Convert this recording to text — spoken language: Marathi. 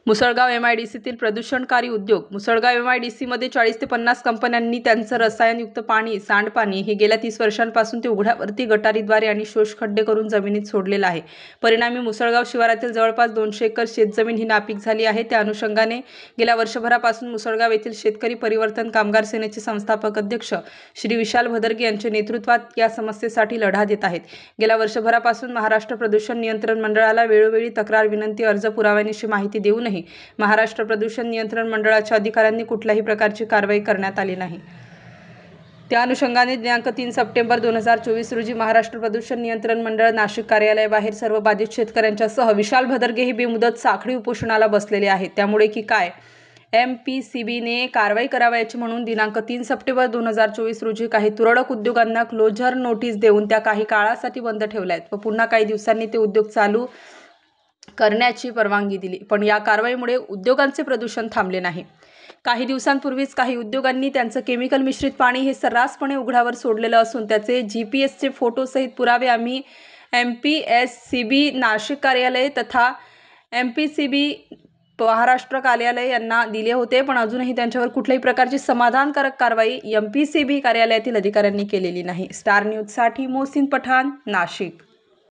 मुसळगाव MIDCतील प्रदूषणकारी उद्योग. मुसळगाव MIDCमध्ये 40 ते 50 कंपन्यांनी त्यांचं रसायनयुक्त पाणी, सांडपाणी हे गेल्या 30 वर्षांपासून ते उघड्यावरती गटारीद्वारे आणि शोषखड्डे करून जमिनीत सोडलेलं आहे. परिणामी मुसळगाव शिवारातील जवळपास 200 एकर शेतजमीन ही नापीक झाली आहे. त्या अनुषंगाने गेल्या वर्षभरापासून मुसळगाव येथील शेतकरी परिवर्तन कामगार सेनेचे संस्थापक अध्यक्ष श्री विशाल भदरगे यांच्या नेतृत्वात या समस्येसाठी लढा देत आहेत. गेल्या वर्षभरापासून महाराष्ट्र प्रदूषण नियंत्रण मंडळाला वेळोवेळी तक्रार, विनंती, अर्ज, पुराव्यानिशी माहिती देऊनही महाराष्ट्र प्रदूषण नियंत्रण मंडळाच्या अधिकाऱ्यांनी कुठल्याही प्रकारची कारवाई करण्यात आली नाही. त्या अनुषंगाने दिनांक 3 सप्टेंबर 2024 रोजी महाराष्ट्र प्रदूषण नियंत्रण मंडळ नाशिक कार्यालयाबाहेर सर्व बाधित शेतकऱ्यांच्यासह विशाल भदरगे हे बेमुदत साखळी उपोषणाला बसलेले आहेत. त्यामुळे की काय MPCBने कारवाई करावयाची म्हणून दिनांक 3 सप्टेंबर 2024 रोजी काही तुरळक उद्योगांना क्लोजर नोटीस देऊन त्या काही काळासाठी बंद ठेवल्या आहेत व पुन्हा काही दिवसांनी ते उद्योग चालू करण्याची परवानगी दिली. पण या कारवाईमुळे उद्योगांचे प्रदूषण थांबले नाही. काही दिवसांपूर्वीच काही उद्योगांनी त्यांचं केमिकल मिश्रित पाणी हे सर्रासपणे उघड्यावर सोडलेलं असून त्याचे GPS फोटोसहित पुरावे आम्ही MPSCB नाशिक कार्यालय तथा MPCB महाराष्ट्र कार्यालय यांना दिले होते, पण अजूनही त्यांच्यावर कुठल्याही प्रकारची समाधानकारक कारवाई MPCB कार्यालयातील अधिकाऱ्यांनी केलेली नाही. स्टार न्यूजसाठी मोहसिन पठाण, नाशिक.